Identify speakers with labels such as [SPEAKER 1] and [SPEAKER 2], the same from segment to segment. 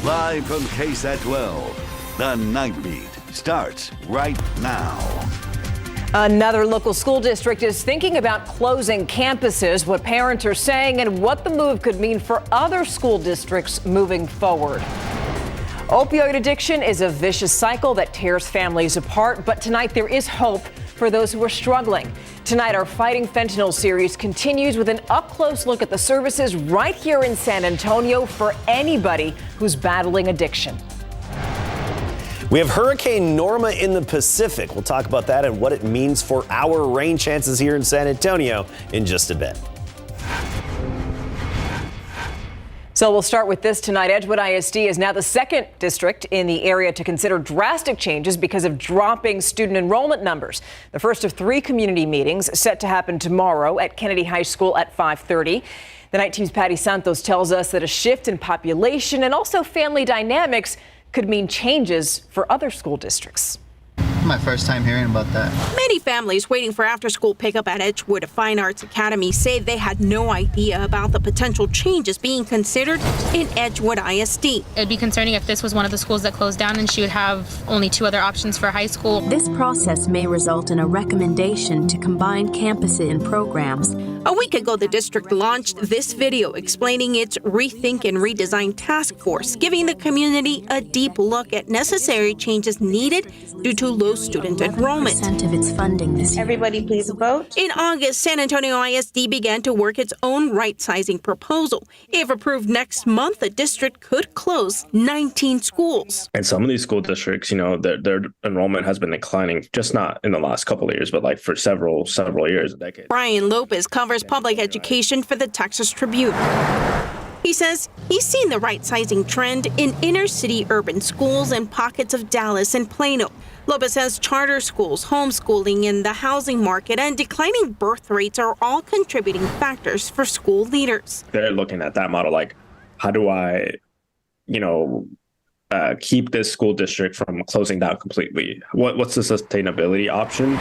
[SPEAKER 1] Live from KSAT 12, the Nightbeat starts right now.
[SPEAKER 2] Another local school district is thinking about closing campuses, what parents are saying, and what the move could mean for other school districts moving forward. Opioid addiction is a vicious cycle that tears families apart, but tonight there is hope for those who are struggling. Tonight, our Fighting Fentanyl series continues with an up-close look at the services right here in San Antonio for anybody who's battling addiction.
[SPEAKER 3] We have Hurricane Norma in the Pacific. We'll talk about that and what it means for our rain chances here in San Antonio in just a bit.
[SPEAKER 2] So we'll start with this tonight. Edgewood ISD is now the second district in the area to consider drastic changes because of dropping student enrollment numbers. The first of 3 community meetings set to happen tomorrow at Kennedy High School at 5:30. The night team's Patty Santos tells us that a shift in population and also family dynamics could mean changes for other school districts.
[SPEAKER 4] My first time hearing about that.
[SPEAKER 5] Many families waiting for after-school pickup at Edgewood Fine Arts Academy say they had no idea about the potential changes being considered in Edgewood ISD.
[SPEAKER 6] It'd be concerning if this was one of the schools that closed down and she would have only 2 other options for high school.
[SPEAKER 7] This process may result in a recommendation to combine campuses and programs.
[SPEAKER 5] A week ago, the district launched this video explaining its Rethink and Redesign task force, giving the community a deep look at necessary changes needed due to low student enrollment.
[SPEAKER 7] Of its funding this year.
[SPEAKER 8] Everybody please vote.
[SPEAKER 5] In August, San Antonio ISD began to work its own right-sizing proposal. If approved next month, the district could close 19 schools.
[SPEAKER 9] And some of these school districts, their enrollment has been declining, just not in the last couple of years, but like for several years, a decade.
[SPEAKER 5] Brian Lopez covers public education for the Texas Tribune. He says he's seen the right-sizing trend in inner-city urban schools and pockets of Dallas and Plano. Lopez says charter schools, homeschooling, and the housing market and declining birth rates are all contributing factors for school leaders.
[SPEAKER 9] They're looking at that model like, how do I, keep this school district from closing down completely? What's the sustainability option?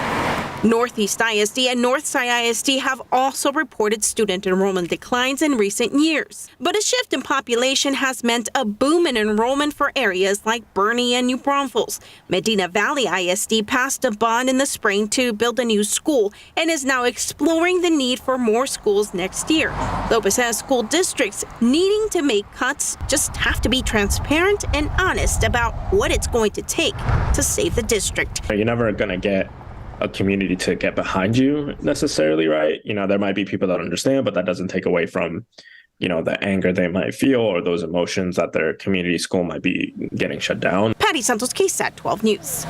[SPEAKER 5] Northeast ISD and Northside ISD have also reported student enrollment declines in recent years. But a shift in population has meant a boom in enrollment for areas like Bernie and New Braunfels. Medina Valley ISD passed a bond in the spring to build a new school and is now exploring the need for more schools next year. Lopez says school districts needing to make cuts just have to be transparent and honest about what it's going to take to save the district.
[SPEAKER 9] You're never going to get a community to get behind you necessarily, right? There might be people that understand, but that doesn't take away from, the anger they might feel or those emotions that their community school might be getting shut down.
[SPEAKER 5] Patty Santos, KSAT 12 News.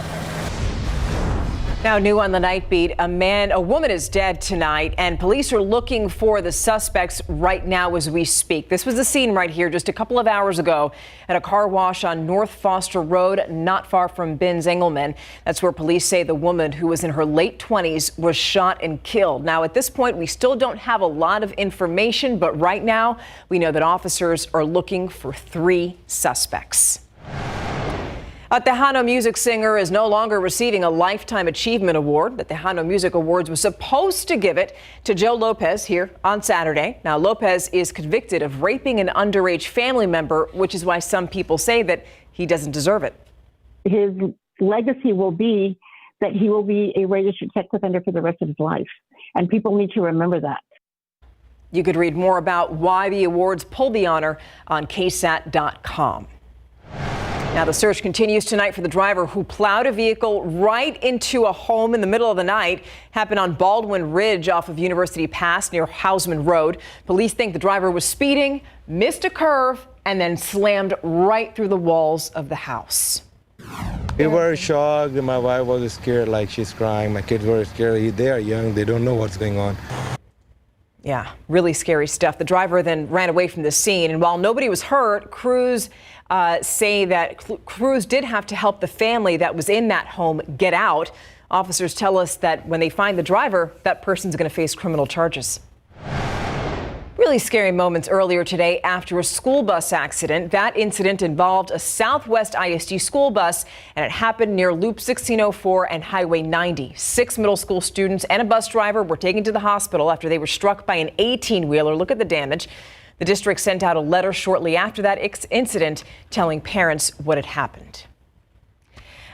[SPEAKER 2] Now, new on the Nightbeat, a woman is dead tonight, and police are looking for the suspects right now as we speak. This was the scene right here just a couple of hours ago at a car wash on North Foster Road, not far from Binns Engelman. That's where police say the woman, who was in her late 20s, was shot and killed. Now, at this point, we still don't have a lot of information, but right now we know that officers are looking for 3 suspects. A Theano music singer is no longer receiving a Lifetime Achievement Award. The Theano Music Awards was supposed to give it to Joe Lopez here on Saturday. Now, Lopez is convicted of raping an underage family member, which is why some people say that he doesn't deserve it.
[SPEAKER 10] His legacy will be that he will be a registered sex offender for the rest of his life. And people need to remember that.
[SPEAKER 2] You could read more about why the awards pulled the honor on KSAT.com. Now, the search continues tonight for the driver who plowed a vehicle right into a home in the middle of the night. Happened on Baldwin Ridge off of University Pass near Hausman Road. Police think the driver was speeding, missed a curve, and then slammed right through the walls of the house.
[SPEAKER 11] We were shocked. My wife was scared, like she's crying. My kids were scared. They are young. They don't know what's going on.
[SPEAKER 2] Yeah, really scary stuff. The driver then ran away from the scene. And while nobody was hurt, crews say that crews did have to help the family that was in that home get out. Officers tell us that when they find the driver, that person's going to face criminal charges. Really scary moments earlier today after a school bus accident. That incident involved a Southwest ISD school bus, and it happened near Loop 1604 and Highway 90. 6 middle school students and a bus driver were taken to the hospital after they were struck by an 18-wheeler. Look at the damage. The district sent out a letter shortly after that incident telling parents what had happened.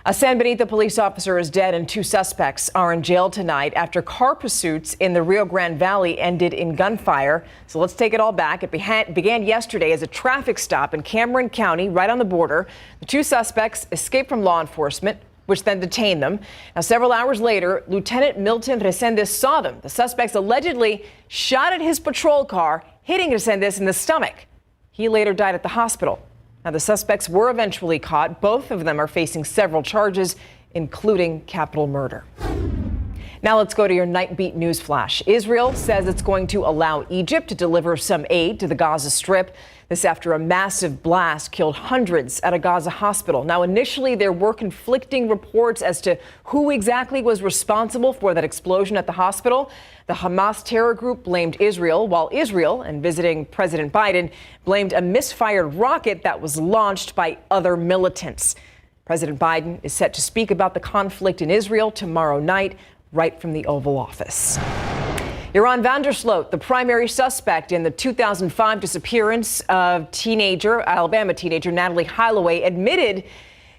[SPEAKER 2] A San Benito police officer is dead and 2 suspects are in jail tonight after car pursuits in the Rio Grande Valley ended in gunfire. So let's take it all back. It began yesterday as a traffic stop in Cameron County, right on the border. The 2 suspects escaped from law enforcement, which then detained them. Now, several hours later, Lieutenant Milton Resendez saw them. The suspects allegedly shot at his patrol car, hitting Resendez in the stomach. He later died at the hospital. Now, the suspects were eventually caught. Both of them are facing several charges, including capital murder. Now let's go to your Nightbeat news flash. Israel says it's going to allow Egypt to deliver some aid to the Gaza Strip. This after a massive blast killed hundreds at a Gaza hospital. Now, initially, there were conflicting reports as to who exactly was responsible for that explosion at the hospital. The Hamas terror group blamed Israel, while Israel, and visiting President Biden, blamed a misfired rocket that was launched by other militants. President Biden is set to speak about the conflict in Israel tomorrow night, right from the Oval Office. Joran van der Sloot, the primary suspect in the 2005 disappearance of Alabama teenager Natalie Holloway, admitted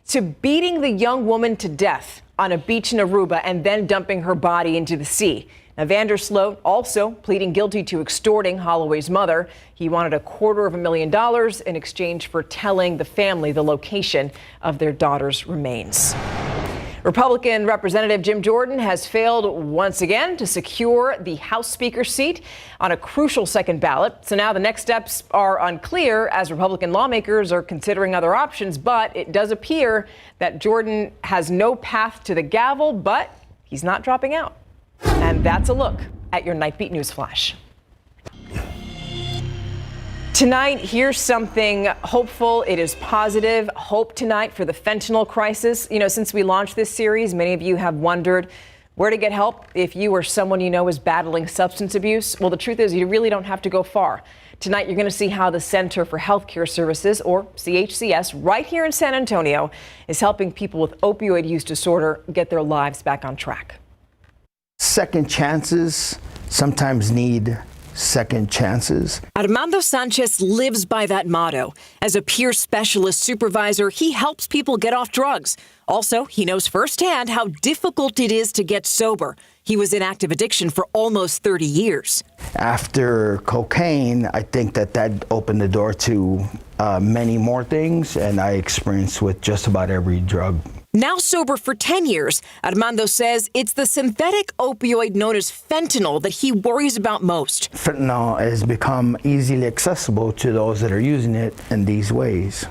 [SPEAKER 2] to beating the young woman to death on a beach in Aruba and then dumping her body into the sea. Now, van der Sloot also pleading guilty to extorting Holloway's mother. He wanted $250,000 in exchange for telling the family the location of their daughter's remains. Republican Representative Jim Jordan has failed once again to secure the House Speaker seat on a crucial second ballot. So now the next steps are unclear as Republican lawmakers are considering other options. But it does appear that Jordan has no path to the gavel, but he's not dropping out. And that's a look at your Nightbeat News Flash. Tonight, here's something hopeful. It is positive. Hope tonight for the fentanyl crisis. You know, since we launched this series, many of you have wondered where to get help if you or someone you know is battling substance abuse. Well, the truth is you really don't have to go far. Tonight, you're going to see how the Center for Healthcare Services, or CHCS, right here in San Antonio, is helping people with opioid use disorder get their lives back on track.
[SPEAKER 8] Second chances sometimes need second chances.
[SPEAKER 12] Armando Sanchez lives by that motto. As a peer specialist supervisor, he helps people get off drugs. Also, he knows firsthand how difficult it is to get sober. He was in active addiction for almost 30 years.
[SPEAKER 8] After cocaine, I think that opened the door to many more things, and I experienced with just about every drug.
[SPEAKER 12] Now sober for 10 years, Armando says it's the synthetic opioid known as fentanyl that he worries about most.
[SPEAKER 8] Fentanyl has become easily accessible to those that are using it in these ways.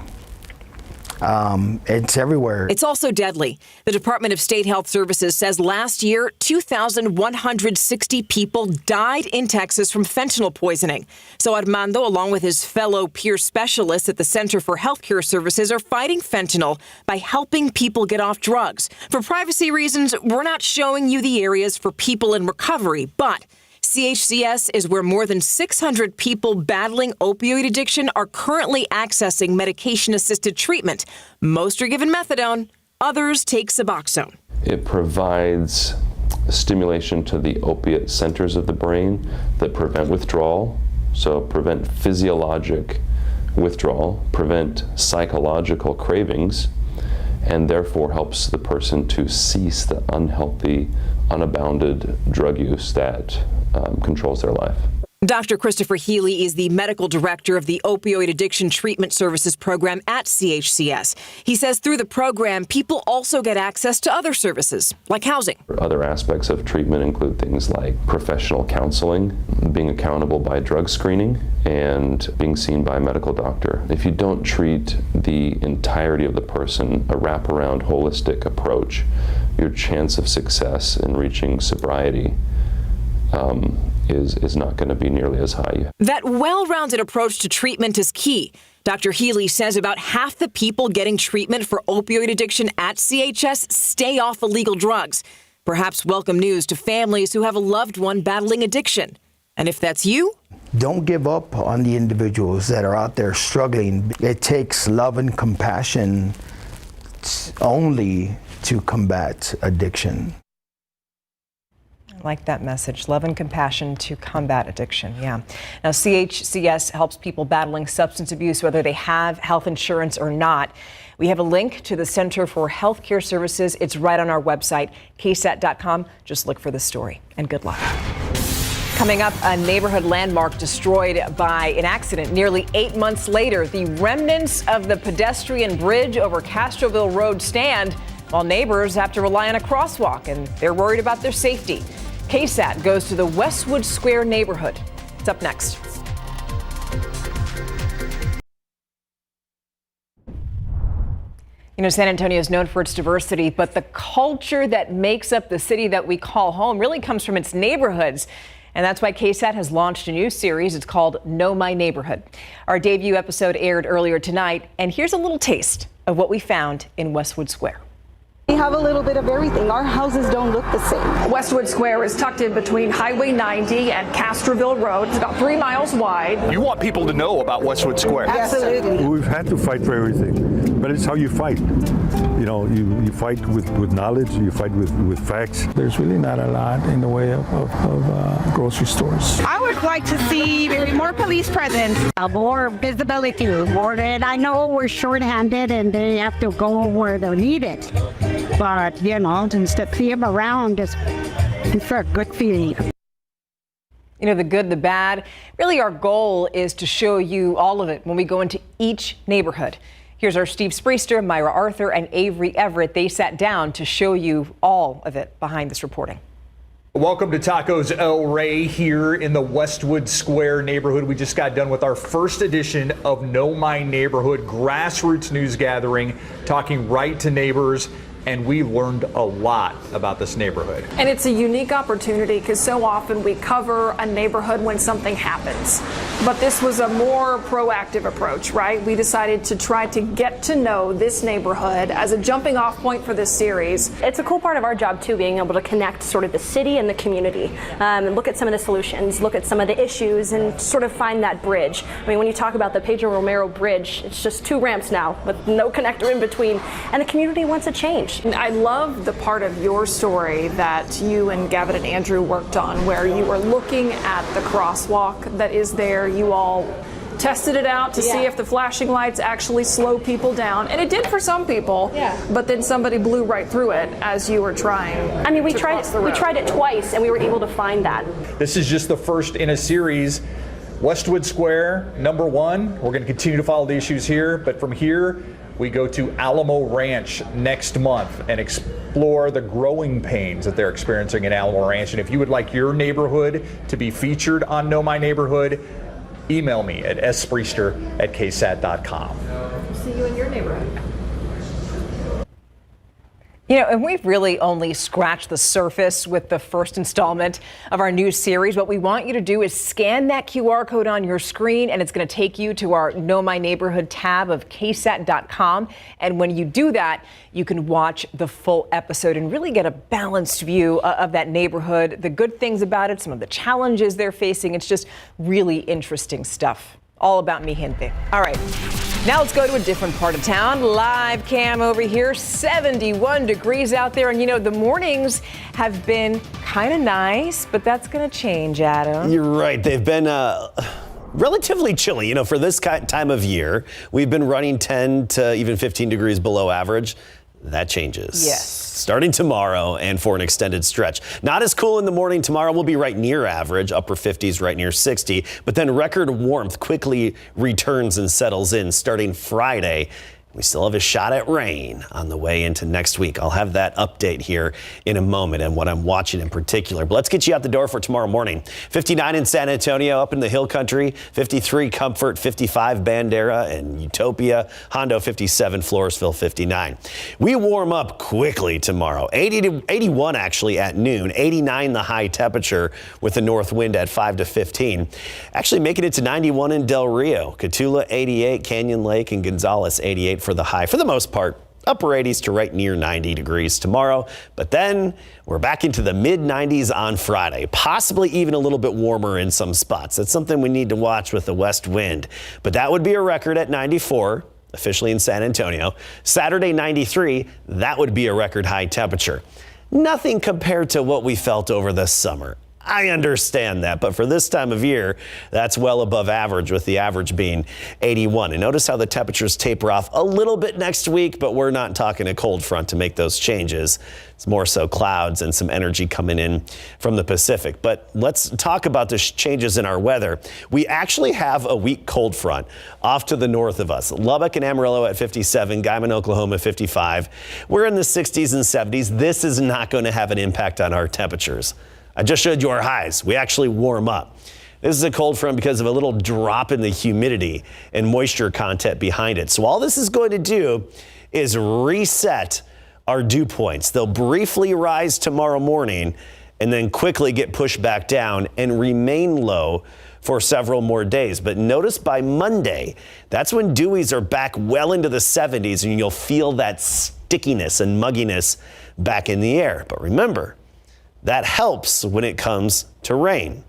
[SPEAKER 8] It's everywhere.
[SPEAKER 12] It's also deadly. The Department of State Health Services says last year, 2,160 people died in Texas from fentanyl poisoning. So Armando, along with his fellow peer specialists at the Center for Healthcare Services, are fighting fentanyl by helping people get off drugs. For privacy reasons, we're not showing you the areas for people in recovery, but CHCS is where more than 600 people battling opioid addiction are currently accessing medication-assisted treatment. Most are given methadone, others take Suboxone.
[SPEAKER 13] It provides stimulation to the opiate centers of the brain that prevent withdrawal, so prevent physiologic withdrawal, prevent psychological cravings, and therefore helps the person to cease the unhealthy, unabounded drug use that controls their life.
[SPEAKER 12] Dr. Christopher Healy is the medical director of the Opioid Addiction Treatment Services program at CHCS. He says through the program, people also get access to other services, like housing.
[SPEAKER 13] Other aspects of treatment include things like professional counseling, being accountable by drug screening, and being seen by a medical doctor. If you don't treat the entirety of the person, a wraparound holistic approach, your chance of success in reaching sobriety is not going to be nearly as high.
[SPEAKER 12] That well-rounded approach to treatment is key. Dr. Healy says about half the people getting treatment for opioid addiction at CHS stay off illegal drugs. Perhaps welcome news to families who have a loved one battling addiction. And if that's you,
[SPEAKER 8] don't give up on the individuals that are out there struggling. It takes love and compassion only to combat addiction.
[SPEAKER 2] Like that message, love and compassion to combat addiction. Yeah. Now, CHCS helps people battling substance abuse, whether they have health insurance or not. We have a link to the Center for Healthcare Services. It's right on our website, KSAT.com. Just look for the story, and good luck. Coming up, a neighborhood landmark destroyed by an accident nearly 8 months later. The remnants of the pedestrian bridge over Castroville Road stand, while neighbors have to rely on a crosswalk, and they're worried about their safety. KSAT goes to the Westwood Square neighborhood. It's up next. You know, San Antonio is known for its diversity, but the culture that makes up the city that we call home really comes from its neighborhoods. And that's why KSAT has launched a new series. It's called Know My Neighborhood. Our debut episode aired earlier tonight, and here's a little taste of what we found in Westwood Square.
[SPEAKER 14] We have a little bit of everything. Our houses don't look the same.
[SPEAKER 15] Westwood Square is tucked in between Highway 90 and Castroville Road. It's about 3 miles wide.
[SPEAKER 16] You want people to know about Westwood Square.
[SPEAKER 14] Absolutely.
[SPEAKER 17] We've had to fight for everything, but it's how you fight. You know, you fight with knowledge, you fight with facts.
[SPEAKER 18] There's really not a lot in the way of grocery stores.
[SPEAKER 19] I would like to see more police presence.
[SPEAKER 20] More visibility, more that I know we're short-handed and they have to go where they're needed. But, you know, just to see them around is a good feeling.
[SPEAKER 2] You know, the good, the bad. Really, our goal is to show you all of it when we go into each neighborhood. Here's our Steve Spriester, Myra Arthur, and Avery Everett. They sat down to show you all of it behind this reporting.
[SPEAKER 16] Welcome to Tacos El Rey here in the Westwood Square neighborhood. We just got done with our first edition of Know My Neighborhood, grassroots news gathering, talking right to neighbors. And we learned a lot about this neighborhood.
[SPEAKER 15] And it's a unique opportunity because so often we cover a neighborhood when something happens. But this was a more proactive approach, right? We decided to try to get to know this neighborhood as a jumping off point for this series.
[SPEAKER 21] It's a cool part of our job too, being able to connect sort of the city and the community and look at some of the solutions, look at some of the issues and sort of find that bridge. I mean, when you talk about the Pedro Romero Bridge, it's just 2 ramps now with no connector in between, and the community wants a change.
[SPEAKER 15] I love the part of your story that you and Gavin and Andrew worked on, where you were looking at the crosswalk that is there. You all tested it out to see if the flashing lights actually slow people down, and it did for some people. But then somebody blew right through it as you were trying.
[SPEAKER 21] I mean, we tried it twice, and we were able to find that.
[SPEAKER 16] This is just the first in a series. Westwood Square, number 1. We're going to continue to follow the issues here, but from here, we go to Alamo Ranch next month and explore the growing pains that they're experiencing in Alamo Ranch. And if you would like your neighborhood to be featured on Know My Neighborhood, email me at spriester@ksat.com.
[SPEAKER 15] See you in your neighborhood.
[SPEAKER 2] You know, and we've really only scratched the surface with the first installment of our new series. What we want you to do is scan that QR code on your screen, and it's going to take you to our Know My Neighborhood tab of KSAT.com. And when you do that, you can watch the full episode and really get a balanced view of that neighborhood, the good things about it, some of the challenges they're facing. It's just really interesting stuff. All about mi gente. All right. Now let's go to a different part of town. Live cam over here, 71 degrees out there. And you know, the mornings have been kind of nice, but that's going to change, Adam.
[SPEAKER 3] You're right. They've been relatively chilly. You know, for this time of year, we've been running 10 to even 15 degrees below average. That changes.
[SPEAKER 2] Yes.
[SPEAKER 3] Starting tomorrow and for an extended stretch. Not as cool in the morning. Tomorrow will be right near average, upper 50s, right near 60. But then record warmth quickly returns and settles in starting Friday. We still have a shot at rain on the way into next week. I'll have that update here in a moment and what I'm watching in particular. But let's get you out the door for tomorrow morning. 59 in San Antonio, up in the hill country. 53 Comfort, 55 Bandera and Utopia. Hondo 57, Floresville 59. We warm up quickly tomorrow. 80 to 81 actually at noon. 89 the high temperature with the north wind at 5 to 15. Actually making it to 91 in Del Rio. Cotulla 88, Canyon Lake and Gonzales 88. For the high, for the most part, upper 80s to right near 90 degrees tomorrow. But then we're back into the mid 90s on Friday, possibly even a little bit warmer in some spots. That's something we need to watch with the west wind. But that would be a record at 94, officially in San Antonio. Saturday 93, that would be a record high temperature. Nothing compared to what we felt over the summer. I understand that, but for this time of year, that's well above average, with the average being 81. And notice how the temperatures taper off a little bit next week, but we're not talking a cold front to make those changes. It's more so clouds and some energy coming in from the Pacific. But let's talk about the changes in our weather. We actually have a weak cold front off to the north of us. Lubbock and Amarillo at 57, Guyman, Oklahoma 55. We're in the 60s and 70s. This is not going to have an impact on our temperatures. I just showed you our highs. We actually warm up. This is a cold front because of a little drop in the humidity and moisture content behind it. So all this is going to do is reset our dew points. They'll briefly rise tomorrow morning and then quickly get pushed back down and remain low for several more days. But notice by Monday, that's when dewies are back well into the 70s, and you'll feel that stickiness and mugginess back in the air. But remember, that helps when it comes to rain.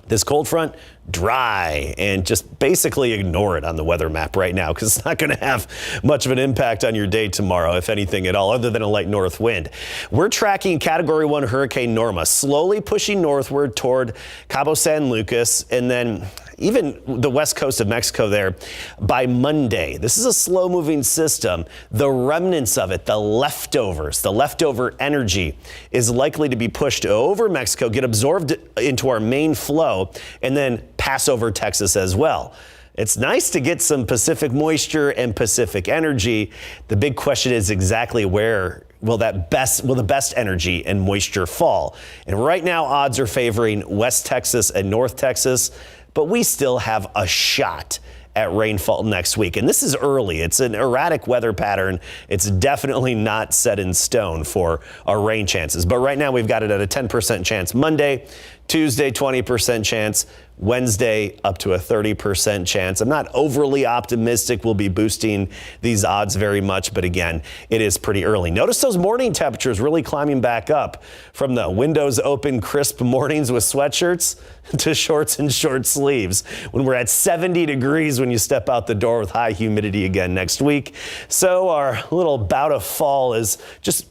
[SPEAKER 3] This cold front, dry, and just basically ignore it on the weather map right now, because it's not going to have much of an impact on your day tomorrow, if anything at all, other than a light north wind. We're tracking Category 1 Hurricane Norma, slowly pushing northward toward Cabo San Lucas, and then even the west coast of Mexico there by Monday. This is a slow-moving system. The remnants of it, the leftovers, the leftover energy is likely to be pushed over Mexico, get absorbed into our main flow, and then pass over Texas as well. It's nice to get some Pacific moisture and Pacific energy. The big question is exactly where will the best energy and moisture fall? And right now, odds are favoring West Texas and North Texas, but we still have a shot at rainfall next week. And this is early. It's an erratic weather pattern. It's definitely not set in stone for our rain chances. But right now we've got it at a 10% chance Monday, Tuesday 20% chance, Wednesday up to a 30% chance. I'm not overly optimistic we'll be boosting these odds very much, but again, it is pretty early. Notice those morning temperatures really climbing back up from the windows open crisp mornings with sweatshirts to shorts and short sleeves when we're at 70 degrees when you step out the door with high humidity again next week. So our little bout of fall is just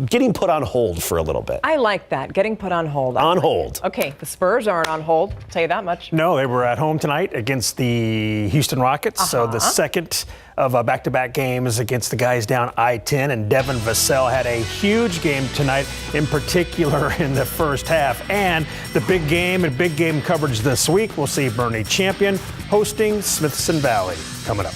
[SPEAKER 3] getting put on hold for a little bit.
[SPEAKER 2] I like that, getting put on hold.
[SPEAKER 3] On hold.
[SPEAKER 2] Okay, the Spurs aren't on hold, I'll tell you that much.
[SPEAKER 1] No, they were at home tonight against the Houston Rockets. So the second of back-to-back games against the guys down I-10. And Devin Vassell had a huge game tonight, in particular in the first half. And the big game and big game coverage this week, we'll see Bernie Champion hosting Smithson Valley coming up.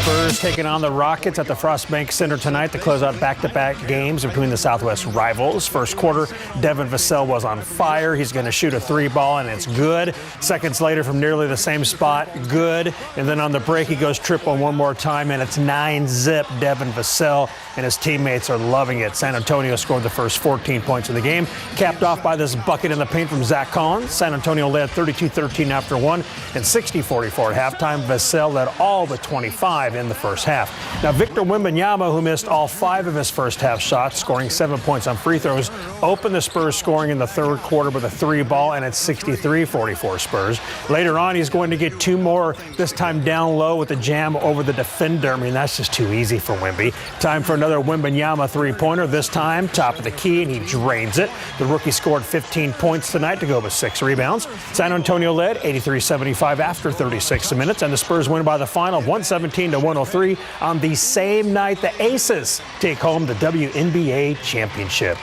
[SPEAKER 1] Spurs taking on the Rockets at the Frostbank Center tonight to close out back-to-back games between the Southwest rivals. First quarter, Devin Vassell was on fire. He's going to shoot a three ball, and it's good. Seconds later, from nearly the same spot, good. And then on the break, he goes triple one more time, and it's 9-zip. Devin Vassell and his teammates are loving it. San Antonio scored the first 14 points of the game, capped off by this bucket in the paint from Zach Collins. San Antonio led 32-13 after one and 60-44 at halftime. Vassell led all but 25 in the first half. Now, Victor Wembanyama, who missed all 5 of his first half shots, scoring 7 points on free throws, opened the Spurs scoring in the third quarter with a 3-ball, and it's 63-44 Spurs. Later on, he's going to get 2 more, this time down low with a jam over the defender. I mean, that's just too easy for Wemby. Time for another Wembanyama three-pointer, this time top of the key, and he drains it. The rookie scored 15 points tonight to go with 6 rebounds. San Antonio led 83-75 after 36 minutes, and the Spurs win by the final 117-103 on the same night the Aces take home the WNBA championship.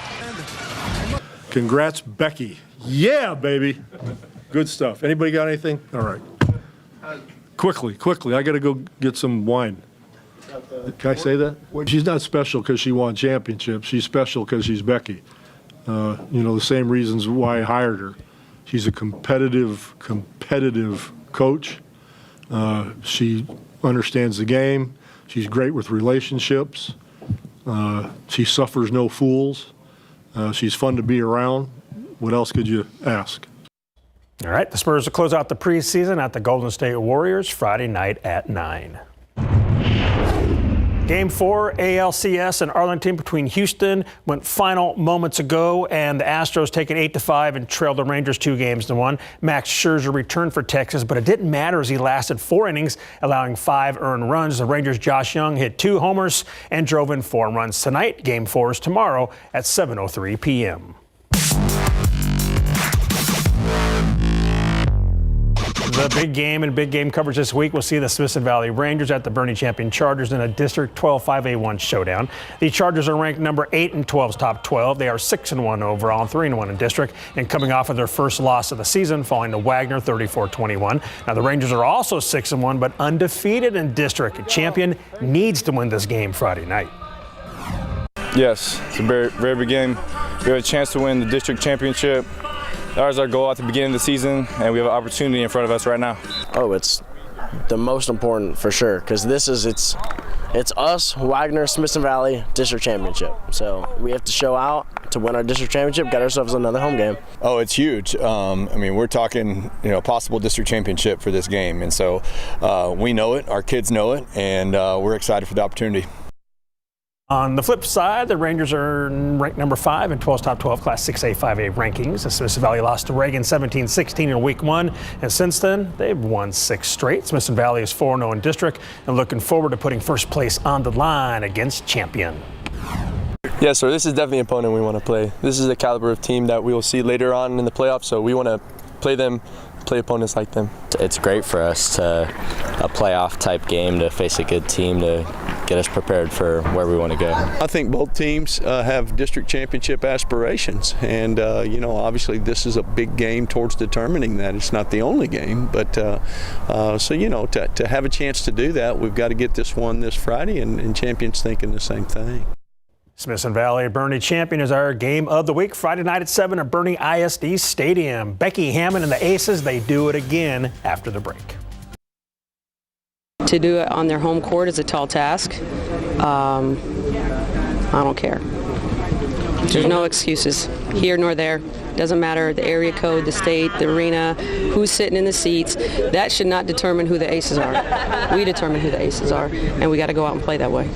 [SPEAKER 17] Congrats, Becky. Yeah, baby. Good stuff. Anybody got anything? All right. Quickly. I got to go get some wine. Can I say that? She's not special because she won championships. She's special because she's Becky. The same reasons why I hired her. She's a competitive coach. She understands the game. She's great with relationships. She suffers no fools. She's fun to be around. What else could you ask?
[SPEAKER 1] All right, the Spurs will close out the preseason at the Golden State Warriors Friday night at 9. Game 4, ALCS in Arlington between Houston went final moments ago, and the Astros take it 8-5 and trailed the Rangers 2-1. Max Scherzer returned for Texas, but it didn't matter as he lasted 4 innings, allowing 5 earned runs. The Rangers' Josh Young hit 2 homers and drove in 4 runs tonight. Game 4 is tomorrow at 7:03 p.m. The big game and big game coverage this week will see the Smithson Valley Rangers at the Bernie Champion Chargers in a District 12 5A1 showdown. The Chargers are ranked number 8 in 12's top 12. They are 6-1 overall and 3-1 in district, and coming off of their first loss of the season, falling to Wagner 34-21. Now the Rangers are also 6-1, but undefeated in district. A champion needs to win this game Friday night.
[SPEAKER 4] Yes, it's a very, very big game. We have a chance to win the district championship. That was our goal at the beginning of the season, and we have an opportunity in front of us right now.
[SPEAKER 22] Oh, it's the most important for sure, because it's us, Wagner, Smithson Valley, district championship. So we have to show out to win our district championship, get ourselves another home game.
[SPEAKER 23] Oh, it's huge. I mean, we're talking, possible district championship for this game, and so we know it, our kids know it, and we're excited for the opportunity.
[SPEAKER 1] On the flip side, the Rangers are ranked number 5 in 12's top 12 Class 6A 5A rankings. The Smithson Valley lost to Reagan 17-16 in week 1, and since then they've won 6 straight. Smithson Valley is 4-0 in district and looking forward to putting first place on the line against champion.
[SPEAKER 24] Yeah, so this is definitely an opponent we want to play. This is the caliber of team that we will see later on in the playoffs, so we want to play opponents like them.
[SPEAKER 25] It's great for us to a playoff type game to face a good team to get us prepared for where we want to go.
[SPEAKER 26] I think both teams have district championship aspirations, and obviously this is a big game towards determining that. It's not the only game, but to have a chance to do that, we've got to get this one this Friday, and champions thinking the same thing.
[SPEAKER 1] Smithson Valley Bernie Champion is our game of the week. Friday night at 7 at Bernie ISD Stadium. Becky Hammond and the Aces, they do it again after the break.
[SPEAKER 27] To do it on their home court is a tall task. I don't care. There's no excuses here nor there. Doesn't matter the area code, the state, the arena, who's sitting in the seats. That should not determine who the Aces are. We determine who the Aces are, and we got to go out and play that way.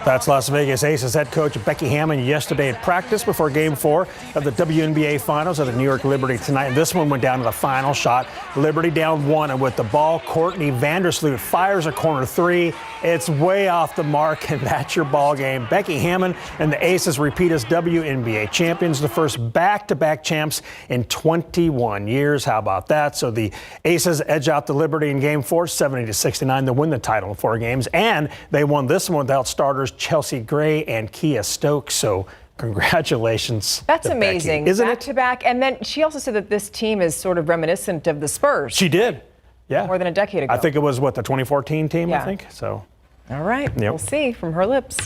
[SPEAKER 1] That's Las Vegas Aces head coach Becky Hammond yesterday at practice before Game 4 of the WNBA Finals at the New York Liberty tonight. And this one went down to the final shot. Liberty down 1, and with the ball, Courtney Vandersloot fires a corner 3. It's way off the mark, and that's your ball game. Becky Hammond and the Aces repeat as WNBA champions, the first back-to-back champs in 21 years. How about that? So the Aces edge out the Liberty in Game 4, 70-69 to win the title in 4 games, and they won this one without starters Chelsea Gray and Kia Stokes. So congratulations.
[SPEAKER 2] That's
[SPEAKER 1] to
[SPEAKER 2] amazing.
[SPEAKER 1] Becky. Isn't
[SPEAKER 2] back to back. And then she also said that this team is sort of reminiscent of the Spurs.
[SPEAKER 1] She did. Yeah.
[SPEAKER 2] More than a decade ago.
[SPEAKER 1] I think it was, the 2014 team,
[SPEAKER 2] yeah.
[SPEAKER 1] I think. So.
[SPEAKER 2] All right.
[SPEAKER 1] Yep.
[SPEAKER 2] We'll see from her lips.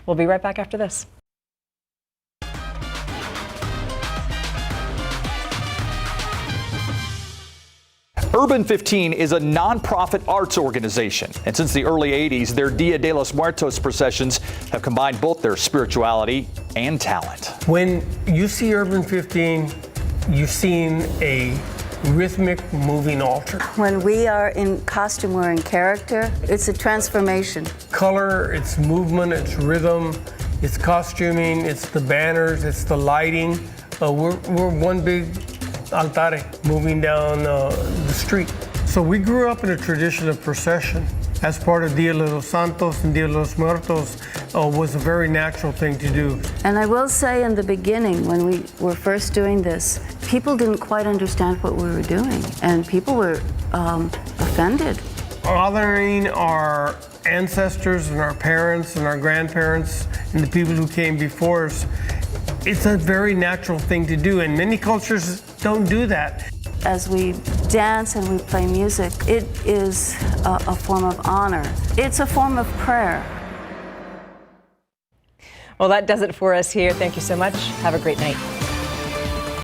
[SPEAKER 2] We'll be right back after this.
[SPEAKER 16] Urban 15 is a nonprofit arts organization, and since the early 80s, their Dia de los Muertos processions have combined both their spirituality and talent.
[SPEAKER 28] When you see Urban 15, you've seen a rhythmic moving altar.
[SPEAKER 29] When we are in costume or in character, it's a transformation.
[SPEAKER 28] Color, it's movement, it's rhythm, it's costuming, it's the banners, it's the lighting. We're one big altare moving down the street. So we grew up in a tradition of procession. As part of Dia de los Santos and Dia de los Muertos was a very natural thing to do.
[SPEAKER 29] And I will say in the beginning, when we were first doing this, people didn't quite understand what we were doing, and people were offended.
[SPEAKER 28] Honoring our ancestors and our parents and our grandparents and the people who came before us, it's a very natural thing to do, and many cultures don't do that.
[SPEAKER 29] As we dance and we play music, it is a form of honor. It's a form of prayer.
[SPEAKER 2] Well, that does it for us here. Thank you so much. Have a great night.